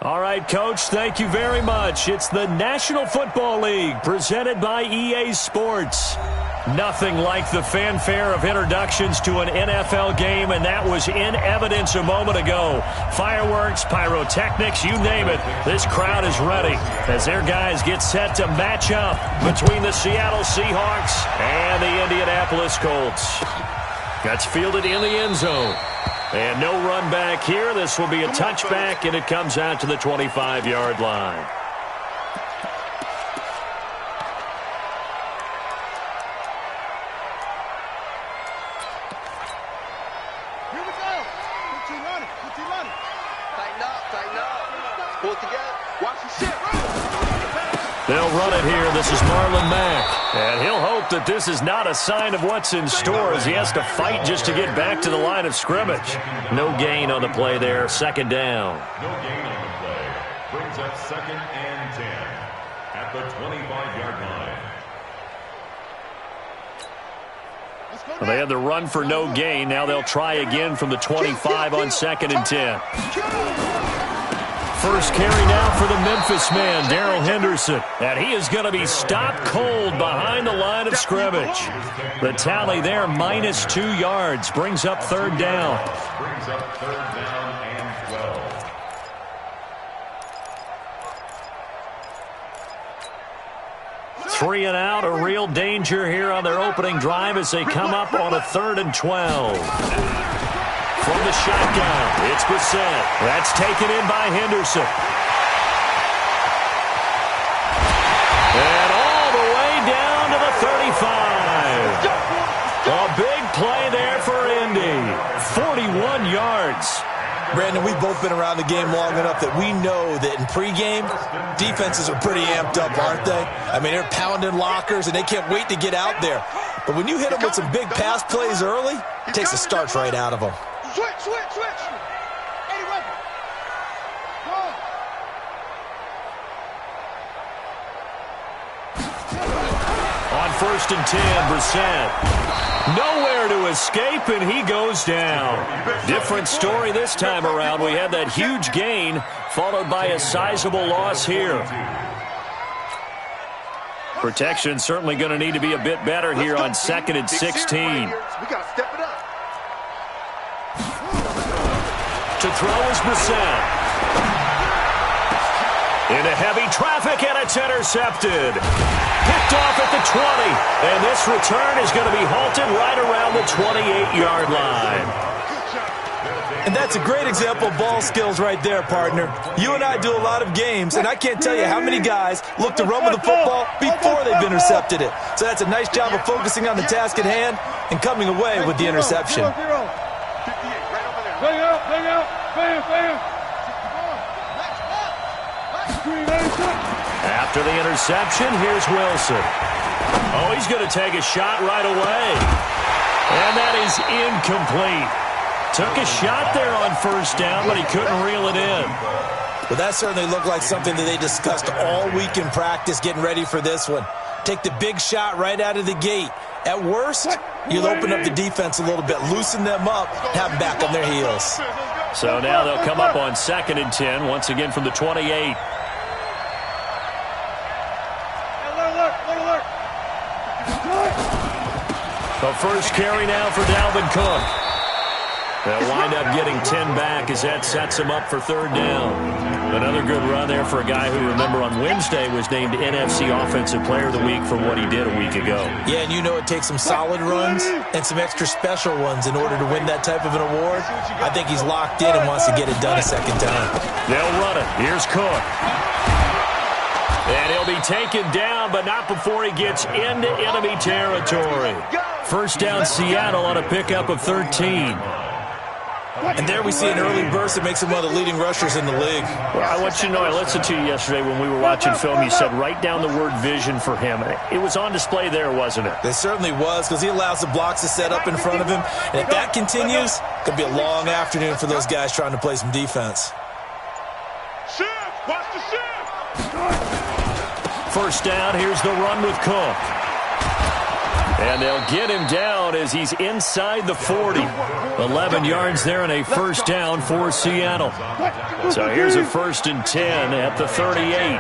All right, Coach, thank you very much. It's the National Football League presented by EA Sports. Nothing like the fanfare of introductions to an NFL game, and that was in evidence a moment ago. Fireworks, pyrotechnics, you name it. This crowd is ready as their guys get set to match up between the Seattle Seahawks and the Indianapolis Colts. That's fielded in the end zone. And no run back here. This will be a touchback, and it comes out to the 25-yard line. Here we go. Put you running. Tighten up. Pull it together. Watch the shit. They'll run it here. This is Marlon Mack. And he'll hope that this is not a sign of what's in store as he has to fight just to get back to the line of scrimmage. No gain on the play there. Second down. No gain on the play. Brings up 2nd and 10 at the 25-yard line. Well, they had the run for no gain. Now they'll try again from the 25 on 2nd and 10. First carry now for the Memphis man, Darrell Henderson. And he is going to be stopped cold behind the line of scrimmage. The tally there, -2 yards, brings up 3rd down. Brings up 3rd down and 12. Three and out, a real danger here on their opening drive as they come up on a 3rd and 12. From the shotgun, it's Brissett. That's taken in by Henderson. And all the way down to the 35. A big play there for Indy. 41 yards. Brandon, we've both been around the game long enough that we know that in pregame, defenses are pretty amped up, aren't they? I mean, they're pounding lockers, and they can't wait to get out there. But when you hit them with some big pass plays early, it takes the starch right out of them. Switch. Eddie Weber. Go. On 1st and 10, Brissett. Nowhere to escape, and he goes down. Different story this time around. We had that huge gain, followed by a sizable loss here. Protection certainly going to need to be a bit better here on 2nd and 16. We got to step it up. To throw is Brissett. Into heavy traffic, and it's intercepted. Picked off at the 20. And this return is going to be halted right around the 28-yard line. And that's a great example of ball skills right there, partner. You and I do a lot of games, and I can't tell you how many guys look to run with the football before they've intercepted it. So that's a nice job of focusing on the task at hand and coming away with the interception. Bang out. After the interception, here's Wilson. Oh, he's going to take a shot right away. And that is incomplete. Took a shot there on 1st down, but he couldn't reel it in. Well, that certainly looked like something that they discussed all week in practice getting ready for this one. Take the big shot right out of the gate. At worst, you'll open up the defense a little bit, loosen them up, have them back on their heels. So now they'll come up on 2nd and 10, once again from the 28. The first carry now for Dalvin Cook. They'll wind up getting 10 back as that sets him up for 3rd down. Another good run there for a guy who, remember, on Wednesday was named NFC Offensive Player of the Week for what he did a week ago. Yeah, and you know it takes some solid runs and some extra special ones in order to win that type of an award. I think he's locked in and wants to get it done a second time. They'll run it. Here's Cook. And he'll be taken down, but not before he gets into enemy territory. First down, Seattle on a pickup of 13. And there we see an early burst that makes him one of the leading rushers in the league. Well, I want you to know, I listened to you yesterday when we were watching film. You said write down the word vision for him. It was on display there, wasn't it? It certainly was, because he allows the blocks to set up in front of him. And if that continues, it could be a long afternoon for those guys trying to play some defense. Shift! Watch the shift! First down, here's the run with Cook. And they'll get him down as he's inside the 40. 11 yards there and a first down for Seattle. So here's a 1st and 10 at the 38.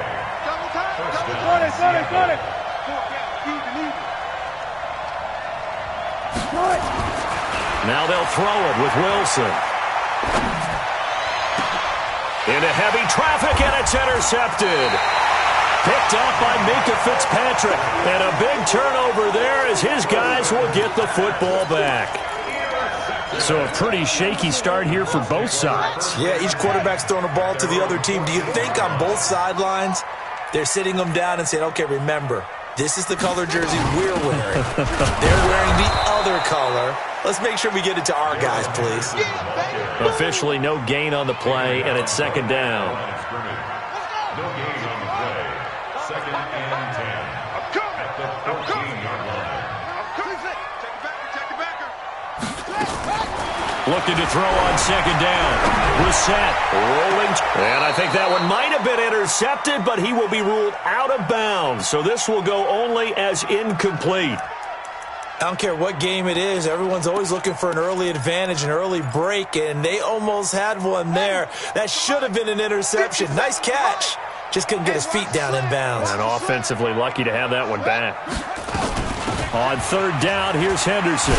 Now they'll throw it with Wilson. Into heavy traffic, and it's intercepted. Picked up by Minka Fitzpatrick. And a big turnover there as his guys will get the football back. So a pretty shaky start here for both sides. Yeah, each quarterback's throwing a ball to the other team. Do you think on both sidelines they're sitting them down and saying, okay, remember, this is the color jersey we're wearing. They're wearing the other color. Let's make sure we get it to our guys, please. Officially no gain on the play, and it's 2nd down. No gain on the play. 2nd and 10. At the 14-yard line. Looking to throw on 2nd down. Brissett rolling. And I think that one might have been intercepted, but he will be ruled out of bounds. So this will go only as incomplete. I don't care what game it is. Everyone's always looking for an early advantage, an early break, and they almost had one there. That should have been an interception. Nice catch. Just couldn't get his feet down in bounds. And offensively lucky to have that one back. On 3rd down, here's Henderson.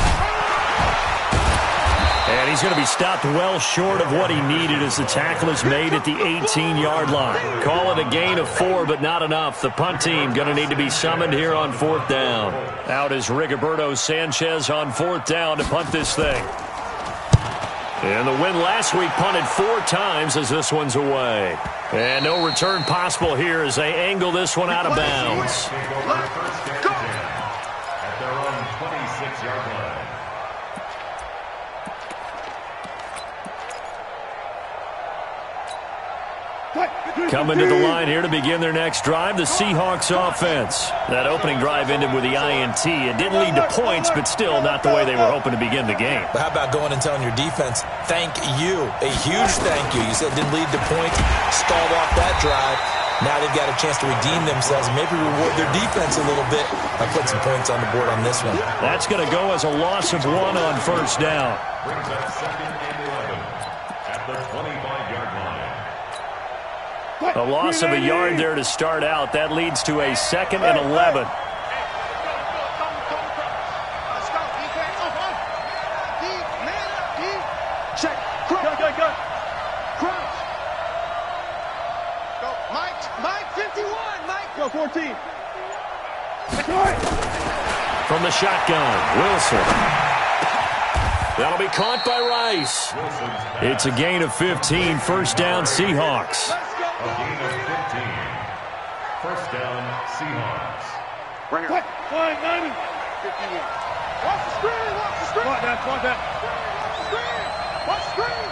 And he's going to be stopped well short of what he needed as the tackle is made at the 18-yard line. Call it a gain of 4, but not enough. The punt team going to need to be summoned here on 4th down. Out is Rigoberto Sanchez on 4th down to punt this thing. And the win last week punted 4 times as this one's away. And no return possible here as they angle this one out of bounds. At their own 26-yard line. Coming to the line here to begin their next drive, the Seahawks offense. That opening drive ended with the INT. It didn't lead to points, but still not the way they were hoping to begin the game. But how about going and telling your defense, thank you, a huge thank you. You said it didn't lead to points, stalled off that drive. Now they've got a chance to redeem themselves and maybe reward their defense a little bit by putting some points on the board on this one. That's going to go as a loss of 1 on 1st down. Brings up 2nd and 11 at the 25-yard line. A loss of a yard there to start out. That leads to a 2nd and 11. Check. Go. Crouch. Go. Mike, 51. Mike. Go, 14. From the shotgun, Wilson. That'll be caught by Rice. It's a gain of 15. 1st down, Seahawks. A gain of 15. 1st down, Seahawks. Right here. 90. 51. Watch the screen. Watch that. Watch the screen.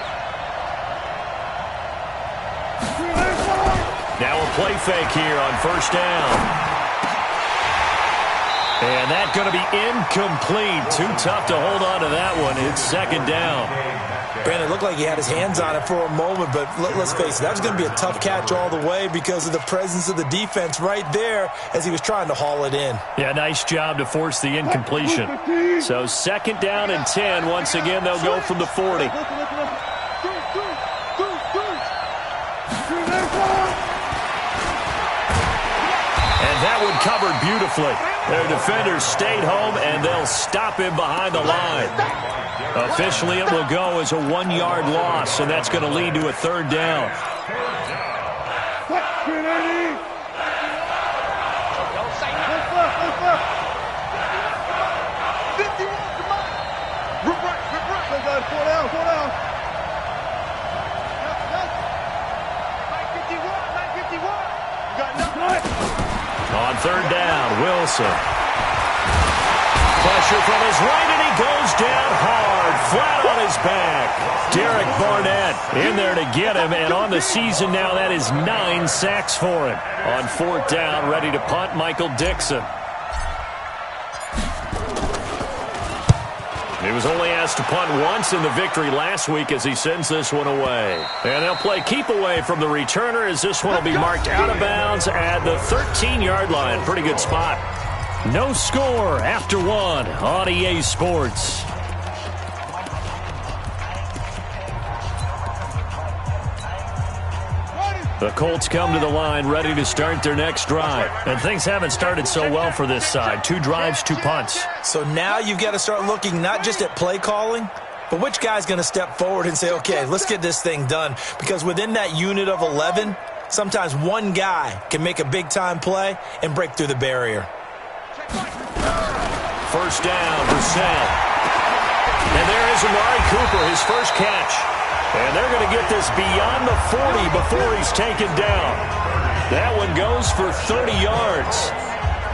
Now a play fake here on 1st down. And that's going to be incomplete. Too tough to hold on to that one. It's 2nd down. Brandon, it looked like he had his hands on it for a moment, but let's face it, that was going to be a tough catch all the way because of the presence of the defense right there as he was trying to haul it in. Yeah, nice job to force the incompletion. So 2nd down and 10. Once again, they'll go from the 40. And that one covered beautifully. Their defenders stayed home, and they'll stop him behind the line. Officially, it will go as a 1-yard loss, and that's going to lead to a 3rd down. On 3rd down, Wilson. Pressure from his right, and he goes down hard, flat on his back. Derek Barnett in there to get him, and on the season now, that is 9 sacks for him. On 4th down, ready to punt, Michael Dixon. He was only asked to punt once in the victory last week as he sends this one away. And they'll play keep away from the returner as this one will be marked out of bounds at the 13-yard line. Pretty good spot. No score after one on EA Sports. The Colts come to the line ready to start their next drive. And things haven't started so well for this side. 2 drives, 2 punts. So now you've got to start looking not just at play calling, but which guy's going to step forward and say, okay, let's get this thing done. Because within that unit of 11, sometimes one guy can make a big-time play and break through the barrier. First down, Brissett. And there is Amari Cooper, his first catch. And they're going to get this beyond the 40 before he's taken down. That one goes for 30 yards.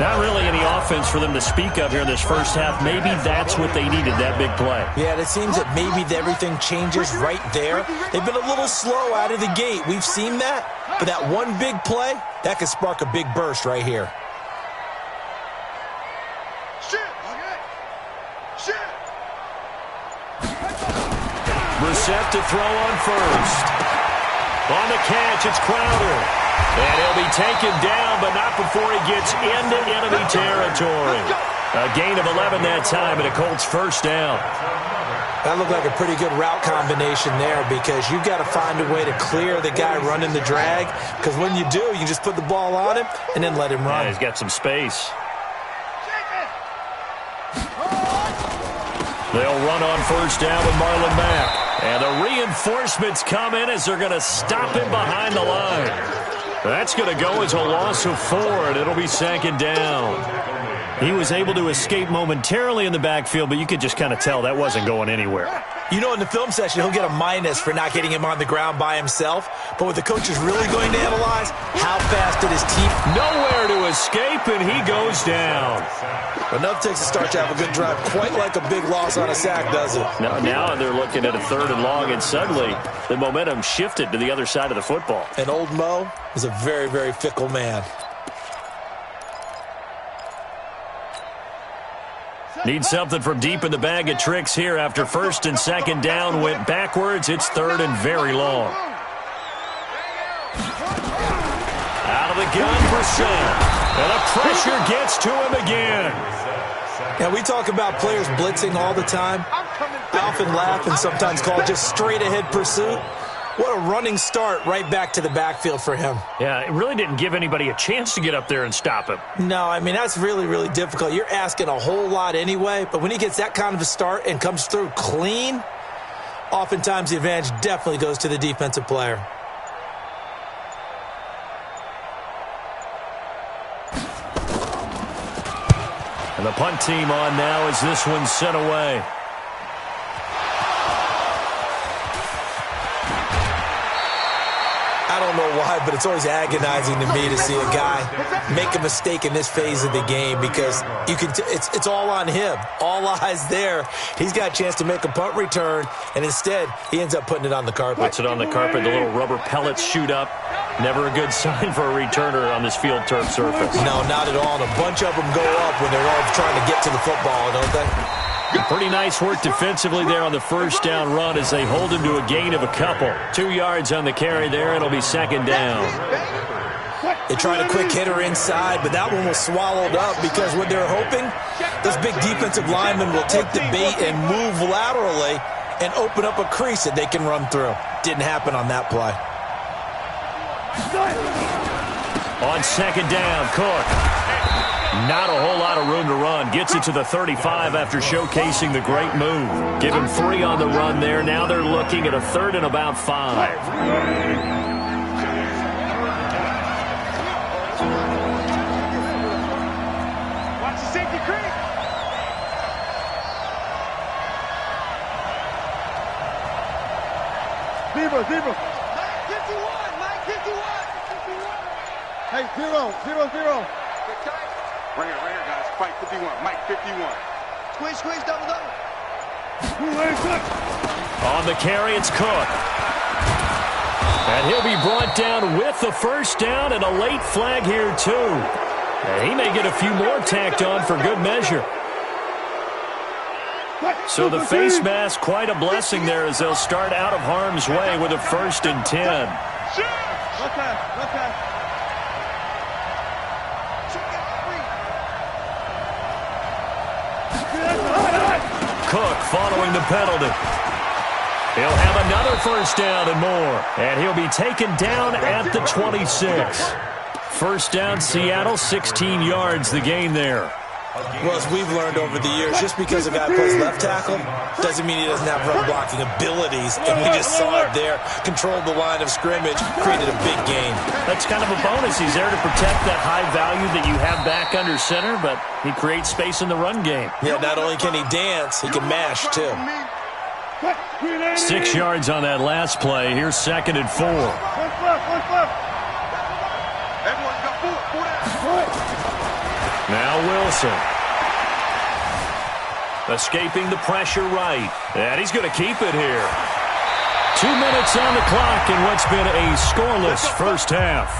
Not really any offense for them to speak of here in this first half. Maybe that's what they needed, that big play. Yeah, it seems that maybe everything changes right there. They've been a little slow out of the gate. We've seen that. But that one big play, that could spark a big burst right here. Brissett to throw on first. On the catch, it's Crowder. And he'll be taken down, but not before he gets into enemy territory. A gain of 11 that time, and a Colts first down. That looked like a pretty good route combination there because you've got to find a way to clear the guy running the drag. Because when you do, you just put the ball on him and then let him run. Yeah, he's got some space. They'll run on first down with Marlon Mack. And the reinforcements come in as they're going to stop him behind the line. That's going to go as a loss of 4, and it'll be second down. He was able to escape momentarily in the backfield, but you could just kind of tell that wasn't going anywhere. You know, in the film session, he'll get a minus for not getting him on the ground by himself. But what the coach is really going to analyze, how fast did his team... Nowhere to escape, and he goes down. Enough takes a start to have a good drive. Quite like a big loss on a sack, does it? Now they're looking at a 3rd and long, and suddenly the momentum shifted to the other side of the football. And old Mo is a very, very fickle man. Need something from deep in the bag of tricks here after first and second down went backwards. It's 3rd and very long. Out of the gun, Brissett. And the pressure gets to him again. Now, we talk about players blitzing all the time. I often laugh and sometimes call it just straight-ahead pursuit. What a running start right back to the backfield for him. Yeah, it really didn't give anybody a chance to get up there and stop him. No, I mean, that's really, really difficult. You're asking a whole lot anyway, but when he gets that kind of a start and comes through clean, oftentimes the advantage definitely goes to the defensive player. And the punt team on now as this one's sent away. I don't know why, but it's always agonizing to me to see a guy make a mistake in this phase of the game because you can. It's all on him. All eyes there. He's got a chance to make a punt return, and instead he ends up putting it on the carpet. Puts it on the carpet. The little rubber pellets shoot up. Never a good sign for a returner on this field turf surface. No, not at all. And a bunch of them go up when they're all trying to get to the football, don't they? Pretty nice work defensively there on the first down run as they hold him to a gain of a couple. 2 yards on the carry there. It'll be second down. They tried a quick hitter inside, but that one was swallowed up because what they're hoping, those big defensive linemen will take the bait and move laterally and open up a crease that they can run through. Didn't happen on that play. On second down, Cook. Not a whole lot of room to run. Gets it to the 35 after showcasing the great move. Give him 3 on the run there. Now they're looking at a 3rd and about 5. Watch the safety creep. Zero. Mike 51. Hey, 0. Right here, guys. Fight 51. Mike 51. Squeeze, double. On the carry, it's Cook. And he'll be brought down with the first down and a late flag here, too. And he may get a few more tacked on for good measure. So the face mask, quite a blessing there as they'll start out of harm's way with a 1st and 10. Okay. Cook following the penalty. He'll have another first down and more. And he'll be taken down at the 26. First down, Seattle, 16 yards the gain there. Well, as we've learned over the years, just because a guy plays left tackle doesn't mean he doesn't have run blocking abilities. And we just saw it there. Controlled the line of scrimmage, created a big gain. That's kind of a bonus. He's there to protect that high value that you have back under center, but he creates space in the run game. Yeah, not only can he dance, he can mash, too. 6 yards on that last play. Here's 2nd and 4. Now Wilson. Escaping the pressure right. And he's going to keep it here. 2 minutes on the clock in what's been a scoreless first half.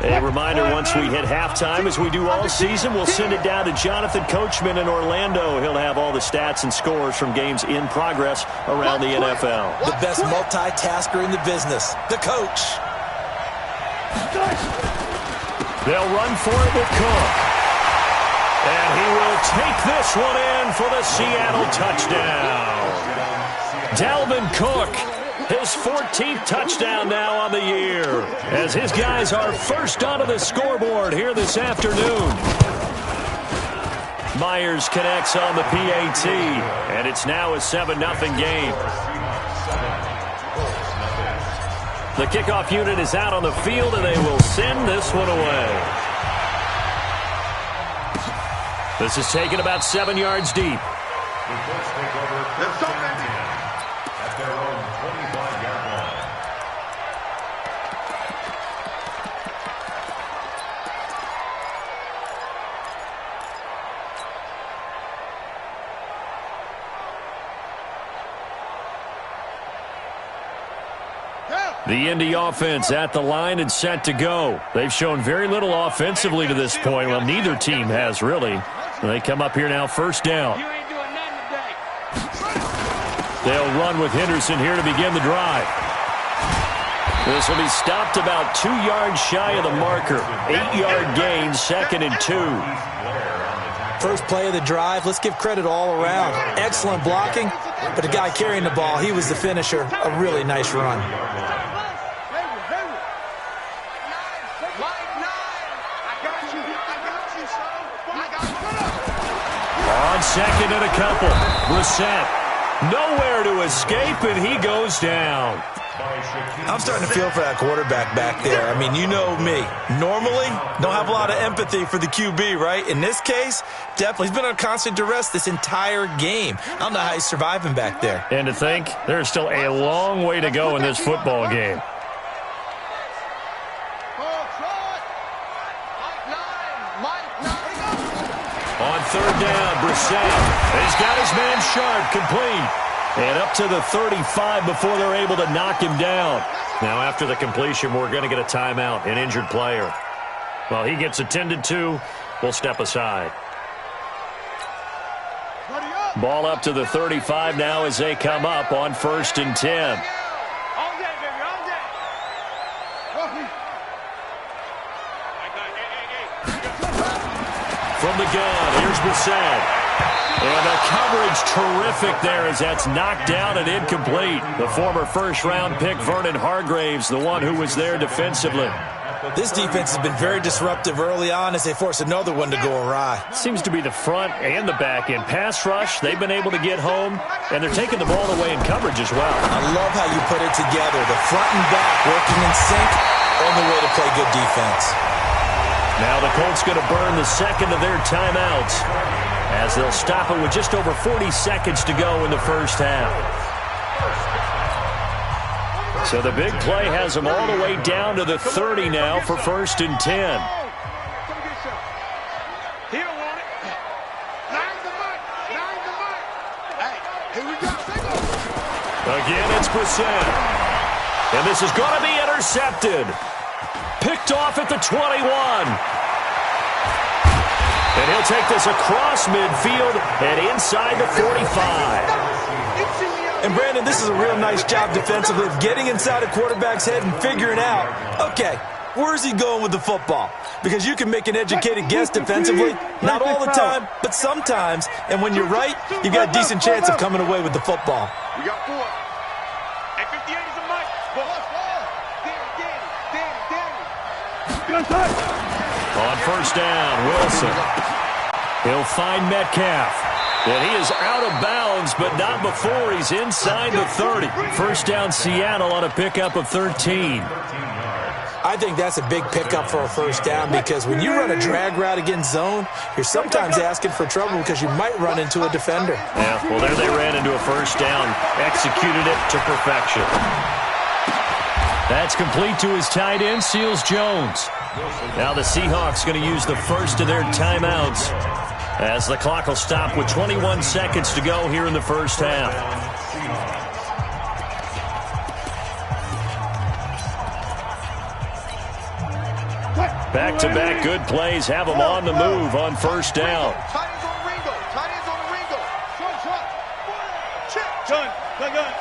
A reminder, once we hit halftime, as we do all season, we'll send it down to Jonathan Coachman in Orlando. He'll have all the stats and scores from games in progress around the NFL. The best multitasker in the business, the coach. They'll run for it with Cook. And he will take this one in for the Seattle touchdown. Dalvin Cook. His 14th touchdown now on the year, as his guys are first onto the scoreboard here this afternoon. Myers connects on the PAT, and it's now a 7-0 game. The kickoff unit is out on the field, and they will send this one away. This is taken about 7 yards deep. The Indy offense at the line and set to go. They've shown very little offensively to this point. Well, neither team has, really. They come up here now, first down. They'll run with Henderson here to begin the drive. This will be stopped about 2 yards shy of the marker. 8-yard gain, 2nd and 2. First play of the drive, let's give credit all around. Excellent blocking, but the guy carrying the ball, he was the finisher. A really nice run. On 2nd and a couple, Brissett nowhere to escape, and he goes down. I'm starting to feel for that quarterback back there. I mean, you know me. Normally, don't have a lot of empathy for the QB, right? In this case, definitely. He's been on constant duress this entire game. I don't know how he's surviving back there. And to think, there's still a long way to go in this football game. On 3rd down, Brissett. He's got his man sharp, complete. And up to the 35 before they're able to knock him down. Now, after the completion, we're going to get a timeout, an injured player. Well, he gets attended to. We'll step aside. Ball up to the 35 now as they come up on 1st and 10. From the gun, here's Brissett. And the coverage terrific there as that's knocked down and incomplete. The former first-round pick, Vernon Hargraves, the one who was there defensively. This defense has been very disruptive early on as they force another one to go awry. Seems to be the front and the back end. Pass rush, they've been able to get home, and they're taking the ball away in coverage as well. I love how you put it together. The front and back working in sync, only way to play good defense. Now the Colts going to burn the 2nd of their timeouts as they'll stop it with just over 40 seconds to go in the first half. So the big play has them all the way down to the 30 now for 1st and 10. Again, it's Brissett. And this is going to be intercepted. Picked off at the 21. And he'll take this across midfield and inside the 45. And, Brandon, this is a real nice job defensively of getting inside a quarterback's head and figuring out, okay, Where's he going with the football? Because you can make an educated guess defensively, not all the time, but sometimes. And when you're right, you've got a decent chance of coming away with the football. We got 4. Hey, 58 is a mic. On first down, Wilson. He'll find Metcalf. And he is out of bounds, but not before he's inside the 30. First down, Seattle on a pickup of 13. I think that's a big pickup for a first down because when you run a drag route against zone, you're sometimes asking for trouble because you might run into a defender. Yeah, well, there they ran into a first down, executed it to perfection. That's complete to his tight end, Seals Jones. Now the Seahawks going to use the first of their timeouts as the clock will stop with 21 seconds to go here in the first half. Back-to-back good plays have them on the move on first down. Tight ends on the Ringo. Tight ends on the Ringo. Shot. Check. Gun.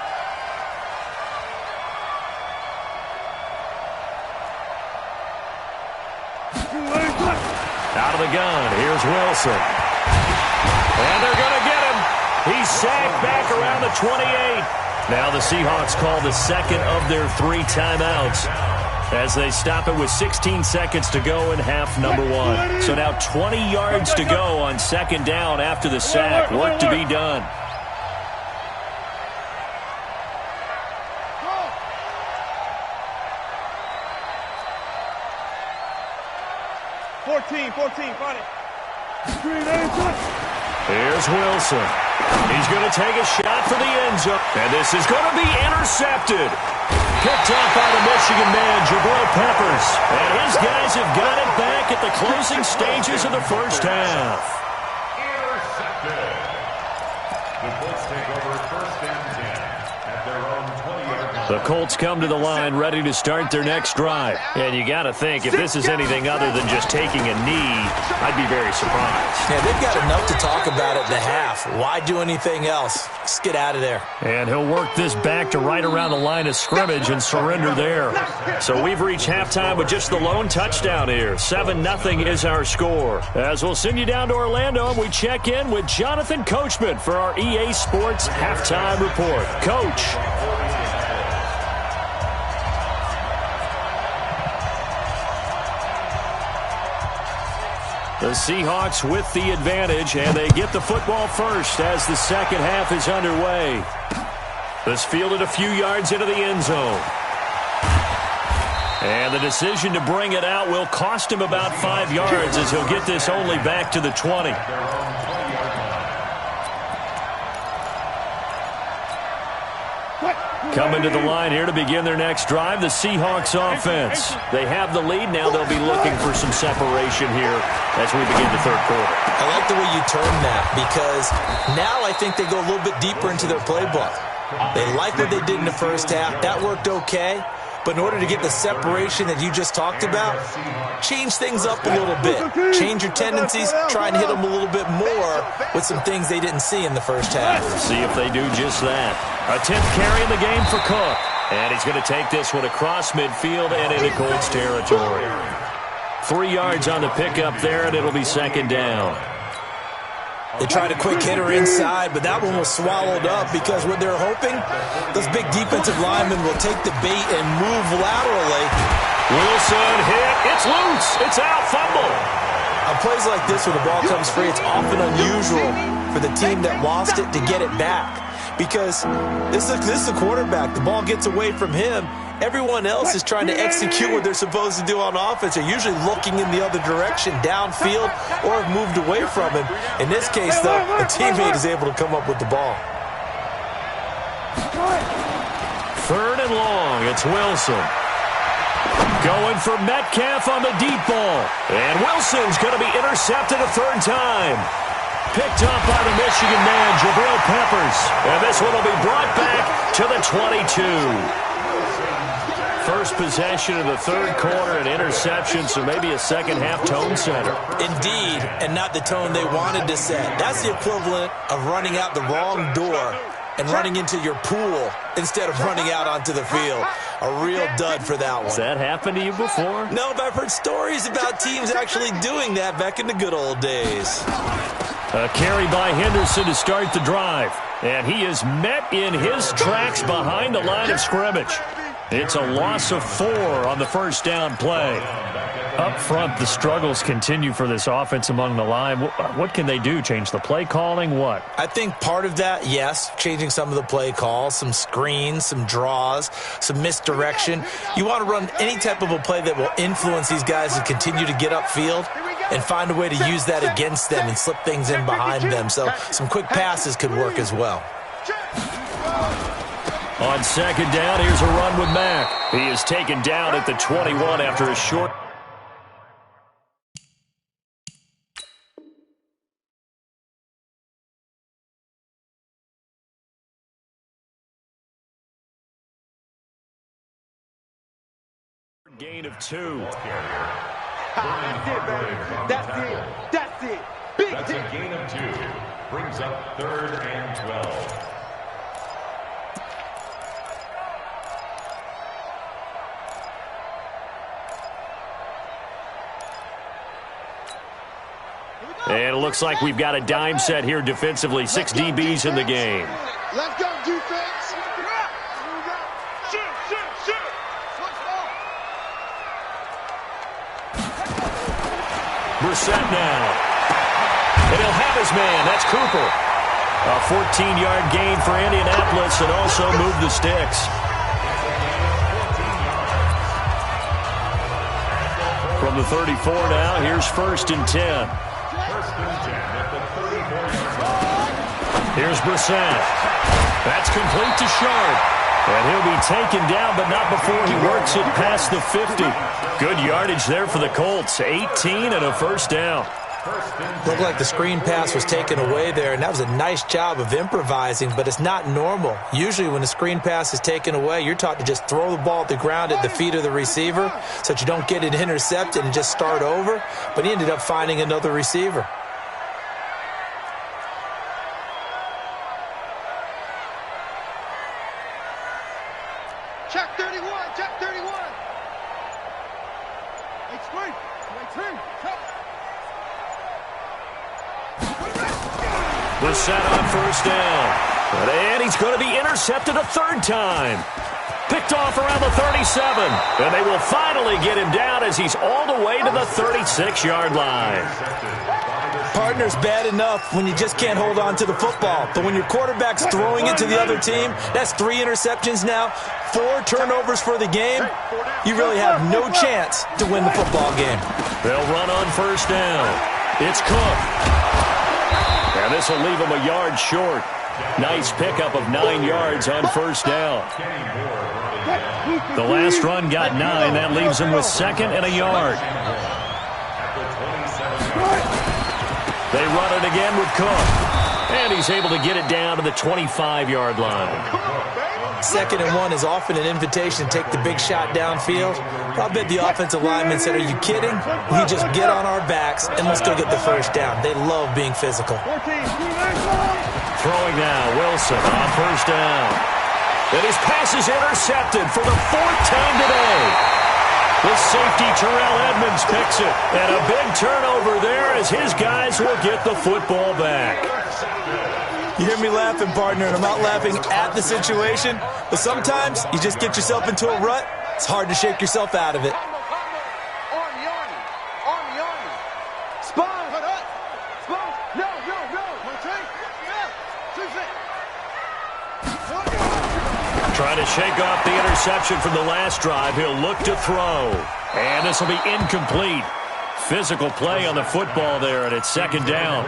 Out of the gun, here's Wilson. And they're going to get him. He's sacked back around the 28. Now the Seahawks call the second of their 3 timeouts as they stop it with 16 seconds to go in half number 1. So now 20 yards to go on second down after the sack. Work to be done. Here's Wilson. He's going to take a shot for the end zone. And this is going to be intercepted. Picked off by the Michigan man, Jabril Peppers. And his guys have got it back at the closing stages of the first half. Intercepted. The Colts take over first and 10 at their own 20-yard line. The Colts come to the line ready to start their next drive. And you got to think, if this is anything other than just taking a knee, I'd be very surprised. Yeah, they've got enough to talk about at the half. Why do anything else? Just get out of there. And he'll work this back to right around the line of scrimmage and surrender there. So we've reached halftime with just the lone touchdown here. 7-0 is our score. As we'll send you down to Orlando, and we check in with Jonathan Coachman for our EA Sports Halftime Report. Coach. The Seahawks with the advantage, and they get the football first as the second half is underway. This fielded a few yards into the end zone. And the decision to bring it out will cost him about 5 yards as he'll get this only back to the 20. Coming to the line here to begin their next drive, the Seahawks offense. They have the lead. Now they'll be looking for some separation here as we begin the third quarter. I like the way you term that because now I think they go a little bit deeper into their playbook. They like what they did in the first half. That worked okay. But in order to get the separation that you just talked about, change things up a little bit. Change your tendencies. Try and hit them a little bit more with some things they didn't see in the first half. See if they do just that. A 10th carry in the game for Cook. And he's going to take this one across midfield and into Colts territory. 3 yards on the pickup there, and it'll be second down. They tried a quick hitter inside, but that one was swallowed up because what they're hoping, those big defensive linemen will take the bait and move laterally. Wilson hit. It's loose. It's out. Fumble. On plays like this where the ball comes free, it's often unusual for the team that lost it to get it back because this is a quarterback. The ball gets away from him. Everyone else is trying to execute what they're supposed to do on offense. They're usually looking in the other direction, downfield, or have moved away from him. In this case, though, a teammate is able to come up with the ball. Third and long, it's Wilson. Going for Metcalf on the deep ball. And Wilson's going to be intercepted a third time. Picked up by the Michigan man, Jabril Peppers. And this one will be brought back to the 22. First possession of the third quarter, an interception, so maybe a second-half tone setter. Indeed, and not the tone they wanted to set. That's the equivalent of running out the wrong door and running into your pool instead of running out onto the field. A real dud for that one. Has that happened to you before? No, but I've heard stories about teams actually doing that back in the good old days. A carry by Henderson to start the drive. And he is met in his tracks behind the line of scrimmage. It's a loss of 4 on the first down play. Up front, the struggles continue for this offense among the line. What can they do? Change the play calling? What? I think part of that, yes, changing some of the play calls, some screens, some draws, some misdirection. You want to run any type of a play that will influence these guys to continue to get upfield and find a way to use that against them and slip things in behind them. So some quick passes could work as well. On second down, here's a run with Mack. He is taken down at the 21 after a short. Gain of 2. That's it, baby. That's it. Big That's a gain of 2. Brings up 3rd and 12. And it looks like we've got a dime set here defensively. 6 DBs in the game. Let's go, defense. Brissett now. And he'll have his man. That's Cooper. A 14-yard gain for Indianapolis and also move the sticks. From the 34 now, here's 1st and 10. 1st and 10 at the 34-yard line. Here's Brissett. That's complete to Sharp. And he'll be taken down, but not before he works it past the 50. Good yardage there for the Colts. 18 and a first down. Looked like the screen pass was taken away there, and that was a nice job of improvising, but it's not normal. Usually when a screen pass is taken away, you're taught to just throw the ball at the ground at the feet of the receiver so that you don't get it intercepted and just start over, but he ended up finding another receiver. Check 31. Check 31. Hey, screen. Brissett on first down. And he's going to be intercepted a 3rd time. Picked off around the 37. And they will finally get him down as he's all the way to the 36-yard line. Partner's bad enough when you just can't hold on to the football. But when your quarterback's throwing it to the other team, that's 3 interceptions now, 4 turnovers for the game. You really have no chance to win the football game. They'll run on first down. It's Cook. And this will leave him a yard short. Nice pickup of 9 yards on first down. The last run got 9. That leaves him with 2nd and a yard. They run it again with Cook. And he's able to get it down to the 25-yard line. 2nd and 1 is often an invitation to take the big shot downfield. I'll bet the offensive lineman said, "Are you kidding? We just get on our backs and let's go get the first down." They love being physical. Throwing now, Wilson on first down. And his pass is intercepted for the 4th time today. The safety, Terrell Edmonds, picks it. And a big turnover there as his guys will get the football back. You hear me laughing, partner, and I'm not laughing at the situation, but sometimes you just get yourself into a rut. It's hard to shake yourself out of it. Army. Spine. No. Trying to shake off the interception from the last drive. He'll look to throw. And this will be incomplete. Physical play on the football there, and it's 2nd down.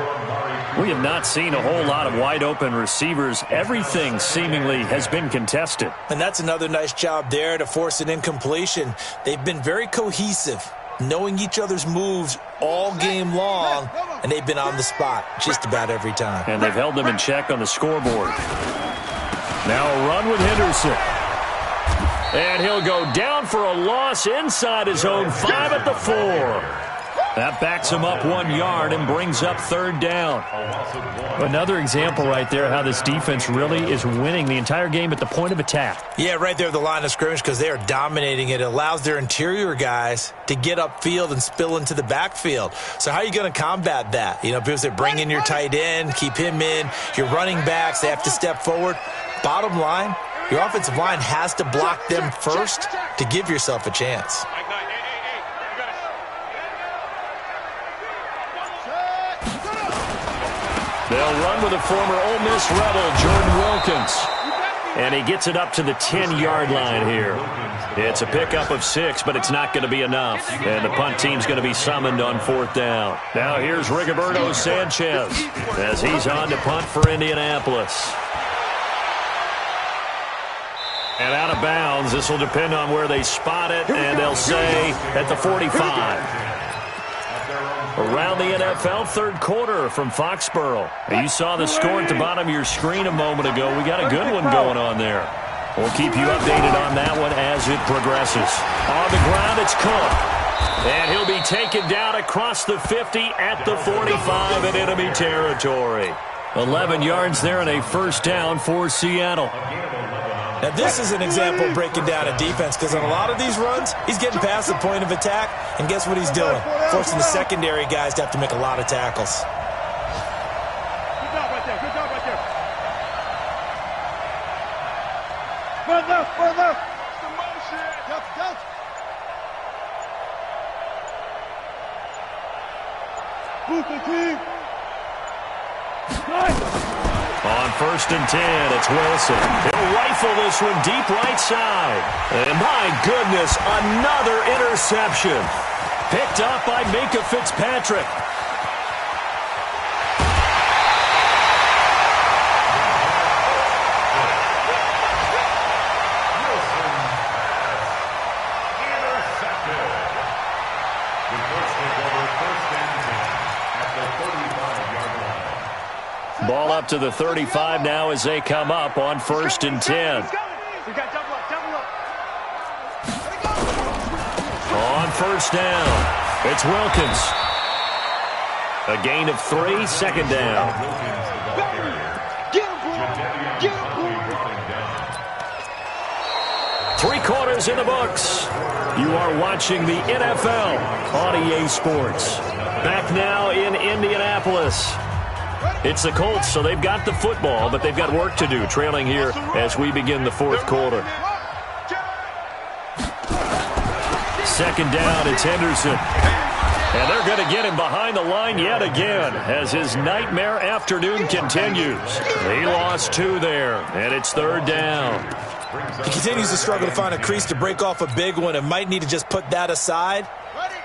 We have not seen a whole lot of wide-open receivers. Everything seemingly has been contested. And that's another nice job there to force an incompletion. They've been very cohesive, knowing each other's moves all game long, and they've been on the spot just about every time. And they've held them in check on the scoreboard. Now a run with Henderson. And he'll go down for a loss inside his own 5 at the 4. That backs him up 1 yard and brings up third down. Another example right there how this defense really is winning the entire game at the point of attack. Yeah, right there at the line of scrimmage because they are dominating it. It allows their interior guys to get upfield and spill into the backfield. So how are you going to combat that? You know, because they bring in your tight end, keep him in. Your running backs, they have to step forward. Bottom line, your offensive line has to block them first to give yourself a chance. They'll run with a former Ole Miss Rebel, Jordan Wilkins. And he gets it up to the 10-yard line here. It's a pickup of 6, but it's not going to be enough. And the punt team's going to be summoned on fourth down. Now here's Rigoberto Sanchez as he's on to punt for Indianapolis. And out of bounds. This will depend on where they spot it, and they'll say at the 45. Around the NFL, third quarter from Foxborough. You saw the score at the bottom of your screen a moment ago. We got a good one going on there. We'll keep you updated on that one as it progresses. On the ground, it's Cook. And he'll be taken down across the 50 at the 45 in enemy territory. 11 yards there and a first down for Seattle. Now, this is an example of breaking down a defense because on a lot of these runs, he's getting past the point of attack, and guess what he's doing? Forcing the secondary guys to have to make a lot of tackles. Good job right there. Good job right there. Run left. Run left. Some motion. Delta. Move the team. Nice. On first and 10, it's Wilson. He'll rifle this one deep right side. And my goodness, another interception. Picked up by Minkah Fitzpatrick. Ball up to the 35 now as they come up on first and 10. On first down, it's Wilkins. A gain of 3, second down. Three quarters in the books. You are watching the NFL on EA Sports. Back now in Indianapolis. It's the Colts, so they've got the football, but they've got work to do, trailing here as we begin the fourth quarter. Second down, it's Henderson. And they're going to get him behind the line yet again as his nightmare afternoon continues. He lost 2 there, and it's third down. He continues to struggle to find a crease to break off a big one and might need to just put that aside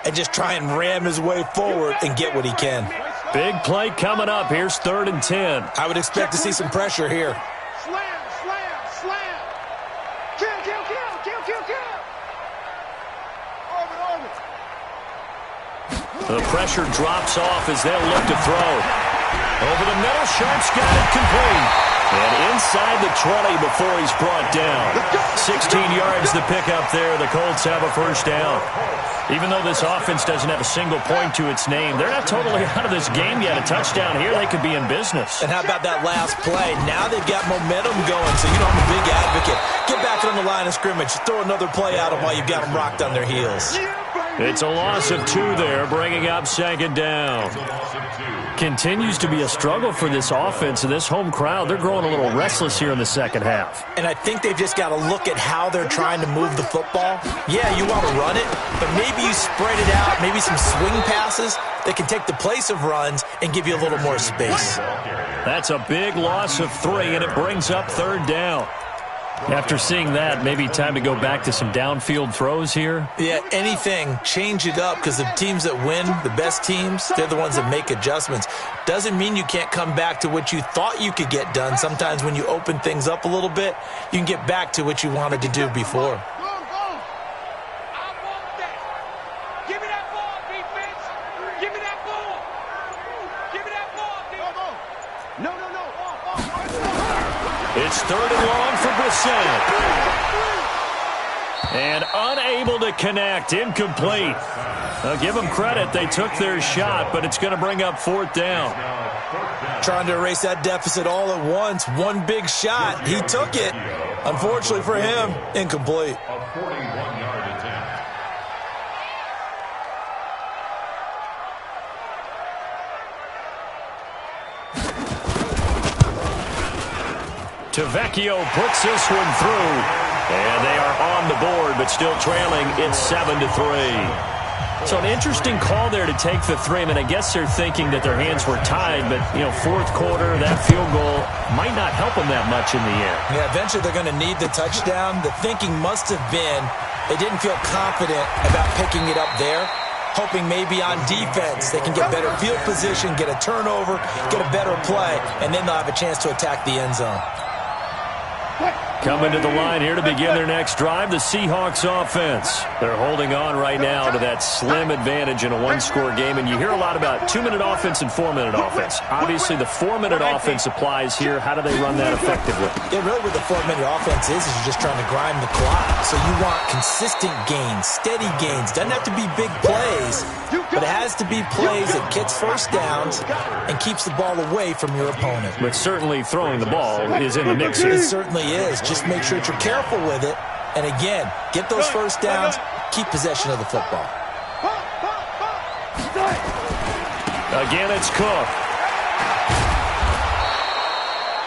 and just try and ram his way forward and get what he can. Big play coming up. Here's third and 10. I would expect to see some pressure here. Slam. Kill. The pressure drops off as they'll look to throw. Over the middle, Sharp's got it complete. And inside the 20 before he's brought down. 16 yards the pickup there. The Colts have a first down. Even though this offense doesn't have a single point to its name, they're not totally out of this game yet. A touchdown here, they could be in business. And how about that last play? Now they've got momentum going, so you know I'm a big advocate. Get back on the line of scrimmage. Throw another play at them while you've got them rocked on their heels. It's a loss of 2 there, bringing up second down. Continues to be a struggle for this offense and this home crowd. They're growing a little restless here in the second half. And I think they've just got to look at how they're trying to move the football. Yeah, you want to run it, but maybe you spread it out, maybe some swing passes that can take the place of runs and give you a little more space. That's a big loss of 3, and it brings up third down. After seeing that, maybe time to go back to some downfield throws here. Yeah, anything. Change it up because the teams that win, the best teams, they're the ones that make adjustments. Doesn't mean you can't come back to what you thought you could get done. Sometimes when you open things up a little bit, you can get back to what you wanted to do before. It's third and long for Brissett. And unable to connect, incomplete. I'll give them credit. They took their shot, but it's going to bring up 4th down. Trying to erase that deficit all at once. One big shot. He took it. Unfortunately for him, incomplete. A 41-yard attempt. Tavecchio puts this one through, and they are on the board, but still trailing. It's 7-3. So an interesting call there to take the 3. I mean, I guess they're thinking that their hands were tied, but, you know, 4th quarter, that field goal might not help them that much in the end. Yeah, eventually they're going to need the touchdown. The thinking must have been they didn't feel confident about picking it up there, hoping maybe on defense they can get better field position, get a turnover, get a better play, and then they'll have a chance to attack the end zone. Coming to the line here to begin their next drive, the Seahawks offense. They're holding on right now to that slim advantage in a one-score game, and you hear a lot about 2-minute offense and 4-minute offense. Obviously, the 4-minute offense applies here. How do they run that effectively? Yeah, really what the 4-minute offense is you're just trying to grind the clock. So you want consistent gains, steady gains. Doesn't have to be big plays, but it has to be plays that gets first downs and keeps the ball away from your opponent. But certainly throwing the ball is in the mix here. It certainly is. Just make sure that you're careful with it. And again, get those first downs, keep possession of the football. Again, it's Cook.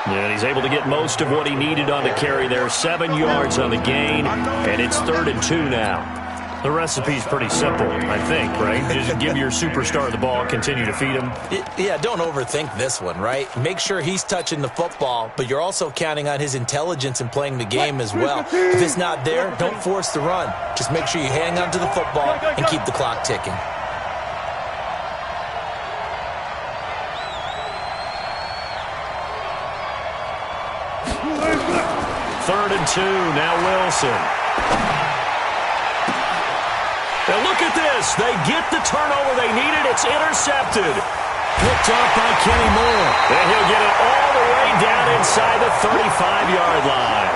And he's able to get most of what he needed on the carry there. 7 yards on the gain, and it's 3rd and 2 now. The recipe's pretty simple, I think, right? Just give your superstar the ball, continue to feed him. Yeah, don't overthink this one, right? Make sure he's touching the football, but you're also counting on his intelligence in playing the game as well. If it's not there, don't force the run. Just make sure you hang on to the football and keep the clock ticking. Third and 2, now Wilson. Now look at this. They get the turnover they needed. It's intercepted. Picked off by Kenny Moore. And he'll get it all the way down inside the 35-yard line.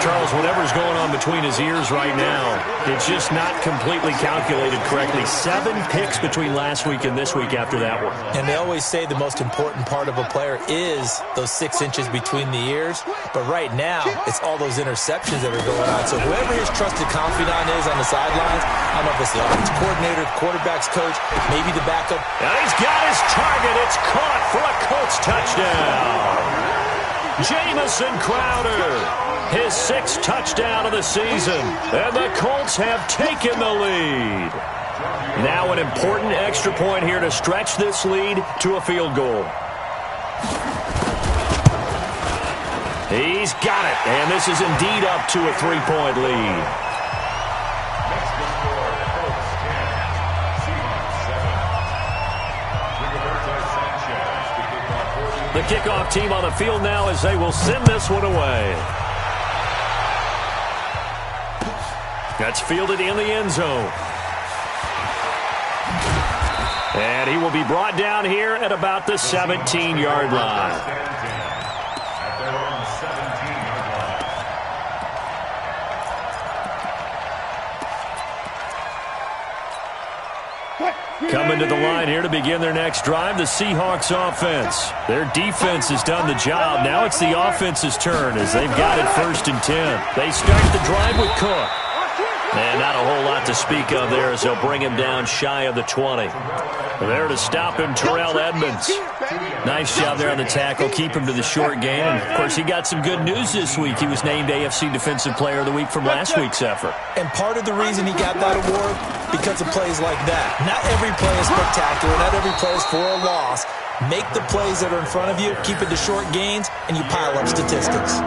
Charles, whatever's going on between his ears right now, it's just not completely calculated correctly. 7 picks between last week and this week after that one. And they always say the most important part of a player is those 6 inches between the ears. But right now, it's all those interceptions that are going on. So whoever his trusted confidant is on the sidelines, I don't know if it's the offense coordinator, the quarterback's coach, maybe the backup. And he's got his target. It's caught for a Colts touchdown. Jamison Crowder, his 6th touchdown of the season, and the Colts have taken the lead. Now an important extra point here to stretch this lead to a field goal. He's got it, and this is indeed up to a 3-point lead. The kickoff team on the field now as they will send this one away. That's fielded in the end zone. And he will be brought down here at about the 17-yard line. Coming to the line here to begin their next drive, the Seahawks offense. Their defense has done the job. Now it's the offense's turn as they've got it 1st and 10. They start the drive with Cook. And not a whole lot to speak of there as they'll bring him down shy of the 20. There to stop him, Terrell Edmonds. Nice job there on the tackle. Keep him to the short game. And, of course, he got some good news this week. He was named AFC Defensive Player of the Week from last week's effort. And part of the reason he got that award, because of plays like that. Not every play is spectacular. Not every play is for a loss. Make the plays that are in front of you, keep it to short gains, and you pile up statistics.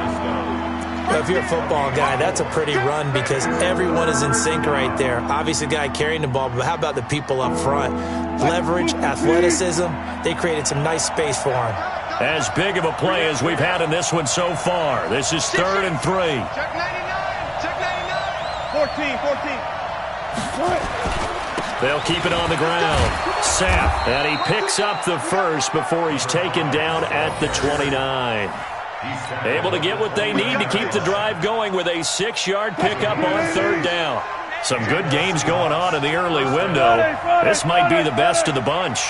If you're a football guy, that's a pretty run because everyone is in sync right there. Obviously, the guy carrying the ball, but how about the people up front? Leverage, athleticism, they created some nice space for him. As big of a play as we've had in this one so far. This is 3rd and 3. Check 99. Check 99. 14. They'll keep it on the ground. Sapp, and he picks up the first before he's taken down at the 29. Able to get what they need to keep the drive going with a 6-yard pickup on 3rd down. Some good games going on in the early window. This might be the best of the bunch.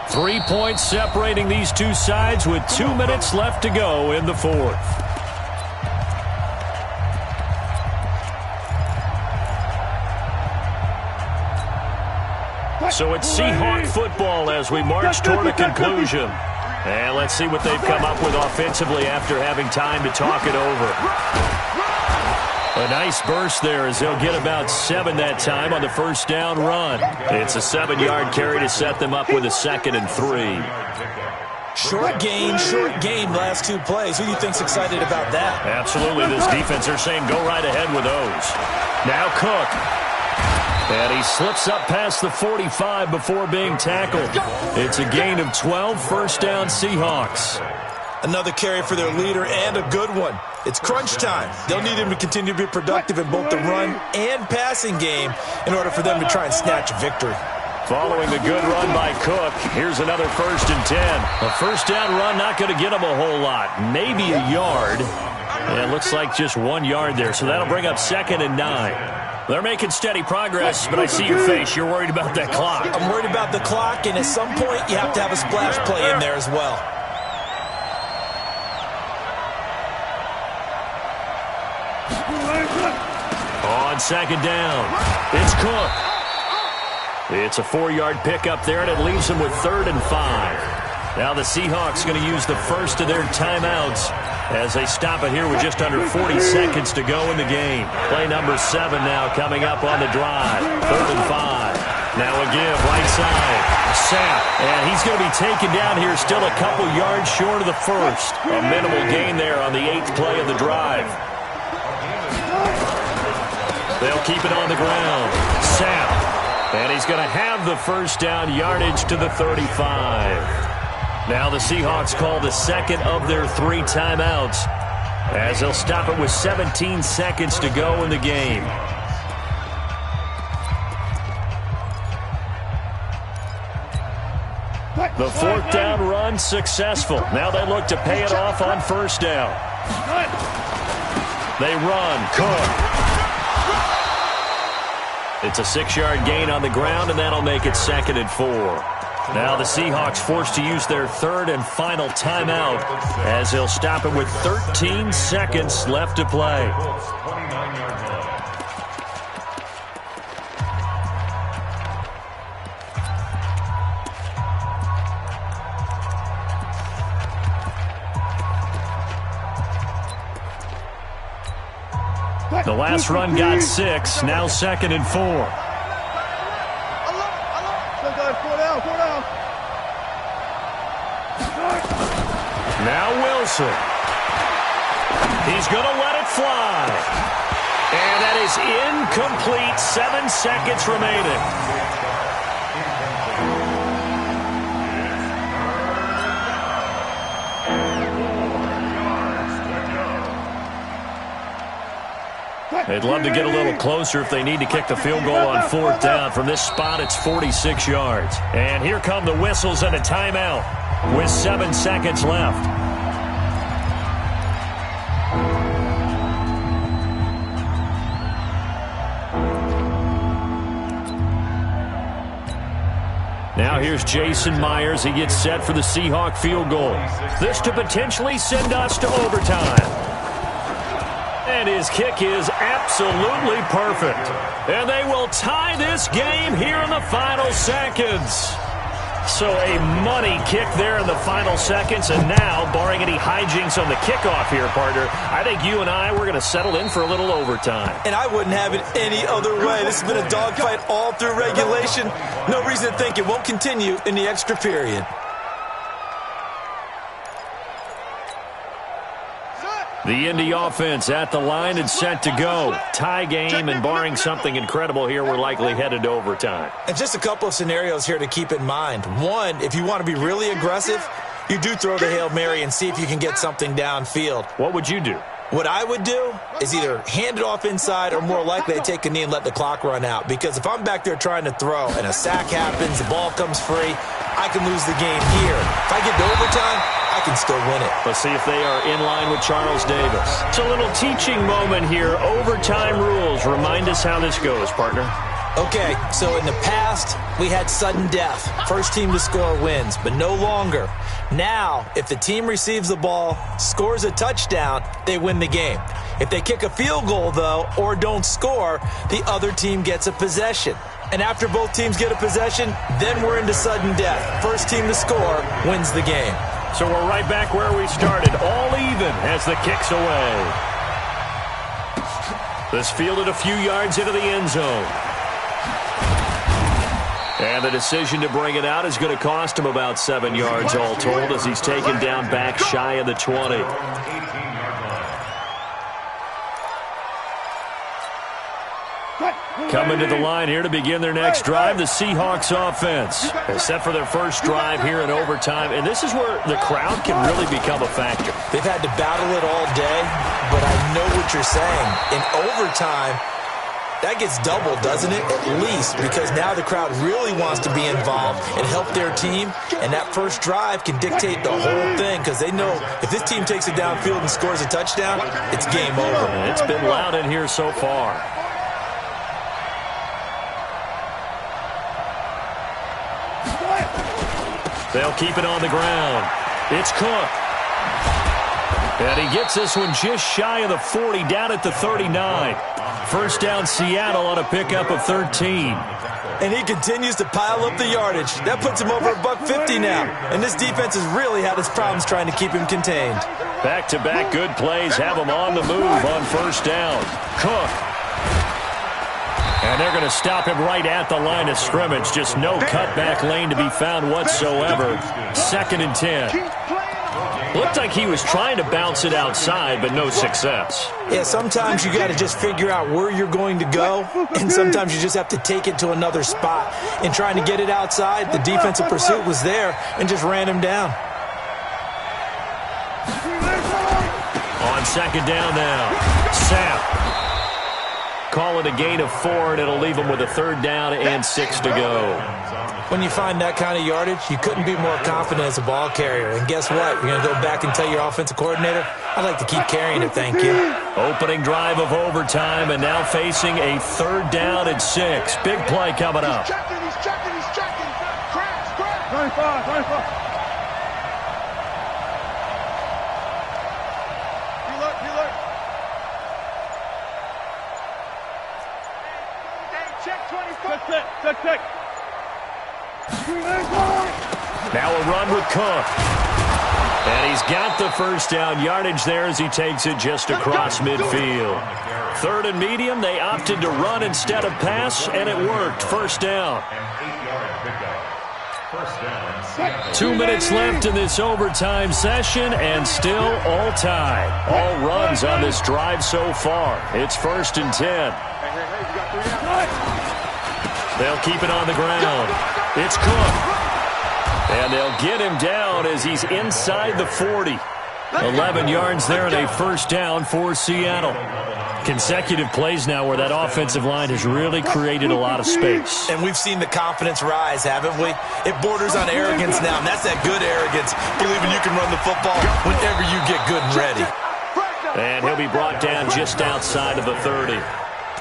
3 points separating these two sides with 2 minutes left to go in the fourth. So it's Seahawk football as we march toward a conclusion. And let's see what they've come up with offensively after having time to talk it over. A nice burst there as they'll get about 7 that time on the first down run. It's a 7-yard carry to set them up with a 2nd and 3. Short game, last 2 plays. Who do you think's excited about that? Absolutely. This defense, they're saying go right ahead with those. Now Cook. And he slips up past the 45 before being tackled. It's a gain of 12, first down Seahawks. Another carry for their leader and a good one. It's crunch time. They'll need him to continue to be productive in both the run and passing game in order for them to try and snatch a victory. Following the good run by Cook, here's another 1st and 10. A first down run not going to get him a whole lot. Maybe a yard. And it looks like just 1 yard there, so that'll bring up 2nd and 9. They're making steady progress, but I see your face. You're worried about that clock. I'm worried about the clock, and at some point, you have to have a splash play in there as well. On 2nd down, it's Cook. It's a 4-yard pickup there, and it leaves them with 3rd and 5. Now the Seahawks going to use the first of their timeouts as they stop it here with just under 40 seconds to go in the game. Play number 7 now coming up on the drive. 3rd and 5. Now a give, right side. Sapp, and he's going to be taken down here still a couple yards short of the first. A minimal gain there on the 8th play of the drive. They'll keep it on the ground. Sapp, and he's going to have the first down, yardage to the 35. Now the Seahawks call the 2nd of their 3 timeouts as they'll stop it with 17 seconds to go in the game. The 4th down run successful. Now they look to pay it off on 1st down. They run. Cook. It's a 6-yard gain on the ground, and that'll make it 2nd and 4. Now the Seahawks forced to use their 3rd and final timeout as they'll stop it with 13 seconds left to play. The last run got 6, now 2nd and 4. Now Wilson. He's going to let it fly. And that is incomplete. 7 seconds remaining. They'd love to get a little closer if they need to kick the field goal on 4th down. From this spot, it's 46 yards. And here come the whistles and a timeout with 7 seconds left. Now here's Jason Myers. He gets set for the Seahawk field goal. This to potentially send us to overtime. And his kick is absolutely perfect. And they will tie this game here in the final seconds. So a money kick there in the final seconds. And now, barring any hijinks on the kickoff here, partner, I think you and I, we're going to settle in for a little overtime. And I wouldn't have it any other way. This has been a dogfight all through regulation. No reason to think it won't continue in the extra period. The Indy offense at the line and set to go. Tie game, and barring something incredible here, we're likely headed to overtime. And just a couple of scenarios here to keep in mind. One, if you want to be really aggressive, you do throw the Hail Mary and see if you can get something downfield. What would you do? What I would do is either hand it off inside or more likely to take a knee and let the clock run out. Because if I'm back there trying to throw and a sack happens, the ball comes free, I can lose the game here. If I get to overtime, I can still win it. Let's see if they are in line with Charles Davis. It's a little teaching moment here. Overtime rules. Remind us how this goes, partner. Okay, so in the past, we had sudden death. First team to score wins, but no longer. Now, if the team receives the ball, scores a touchdown, they win the game. If they kick a field goal, though, or don't score, the other team gets a possession. And after both teams get a possession, then we're into sudden death. First team to score wins the game. So we're right back where we started, all even as the kick's away. This fielded a few yards into the end zone. And the decision to bring it out is going to cost him about 7 yards all told as he's taken down back shy of the 20. Coming to the line here to begin their next drive, the Seahawks offense. They're set for their first drive here in overtime, and this is where the crowd can really become a factor. They've had to battle it all day, but I know what you're saying. In overtime, that gets doubled, doesn't it? At least, because now the crowd really wants to be involved and help their team, and that first drive can dictate the whole thing because they know if this team takes it downfield and scores a touchdown, it's game over. And it's been loud in here so far. They'll keep it on the ground. It's Cook. And he gets this one just shy of the 40, down at the 39. First down Seattle on a pickup of 13. And he continues to pile up the yardage. That puts him over $150 now. And this defense has really had its problems trying to keep him contained. Back-to-back good plays have him on the move on first down. Cook. And they're going to stop him right at the line of scrimmage. Just no cutback lane to be found whatsoever. 2nd and 10. Looked like he was trying to bounce it outside, but no success. Yeah, sometimes you got to just figure out where you're going to go, and sometimes you just have to take it to another spot. In trying to get it outside, the defensive pursuit was there and just ran him down. On second down now, Sapp. Call it a gain of 4, and it'll leave them with a 3rd down and 6 to go. When you find that kind of yardage, you couldn't be more confident as a ball carrier. And guess what? You're going to go back and tell your offensive coordinator, I'd like to keep carrying it, thank you. Opening drive of overtime, and now facing a 3rd down and 6. Big play coming up. He's checking. Crash. 25. Check. Now a run with Cook. And he's got the first down yardage there as he takes it just across midfield. 3rd and medium, they opted to run instead of pass, and it worked. First down. 2 minutes left in this overtime session, and still all tied. All runs on this drive so far. It's 1st and 10. They'll keep it on the ground. It's Cook. And they'll get him down as he's inside the 40. 11 yards there and a first down for Seattle. Consecutive plays now where that offensive line has really created a lot of space. And we've seen the confidence rise, haven't we? It borders on arrogance now, and that's that good arrogance, believing you can run the football whenever you get good and ready. And he'll be brought down just outside of the 30.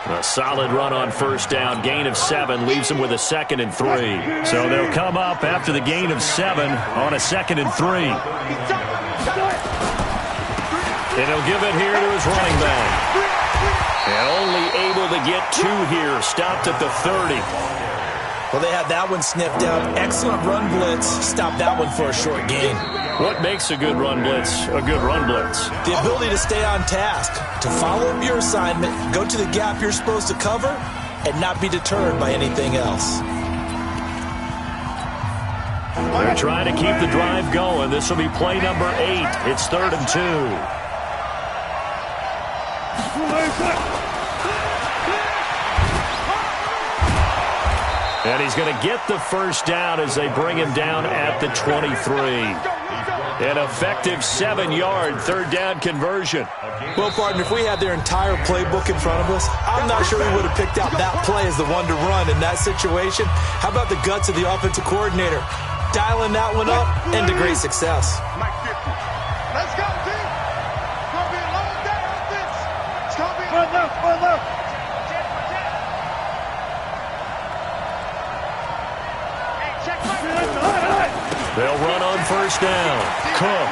A solid run on first down. Gain of 7 leaves them with a 2nd and 3. So they'll come up after the gain of 7 on a 2nd and 3. And he'll give it here to his running back. And only able to get 2 here. Stopped at the 30. Well, they had that one sniffed out. Excellent run blitz. Stopped that one for a short gain. What makes a good run blitz a good run blitz? The ability to stay on task, to follow up your assignment, go to the gap you're supposed to cover, and not be deterred by anything else. They're trying to keep the drive going. This will be play number 8. It's 3rd and 2. And he's going to get the first down as they bring him down at the 23. An effective 7-yard 3rd down conversion. Well, partner, if we had their entire playbook in front of us, I'm not sure we would have picked out that play as the one to run in that situation. How about the guts of the offensive coordinator? Dialing that one up into great success. They'll run on first down. Cook.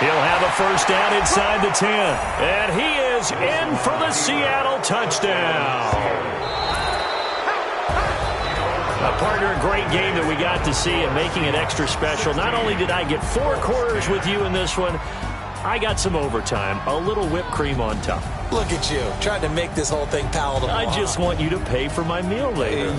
He'll have a first down inside the 10. And he is in for the Seattle touchdown. Partner, a great game that we got to see and making it extra special. Not only did I get 4 quarters with you in this one, I got some overtime, a little whipped cream on top. Look at you, trying to make this whole thing palatable. I just want you to pay for my meal later.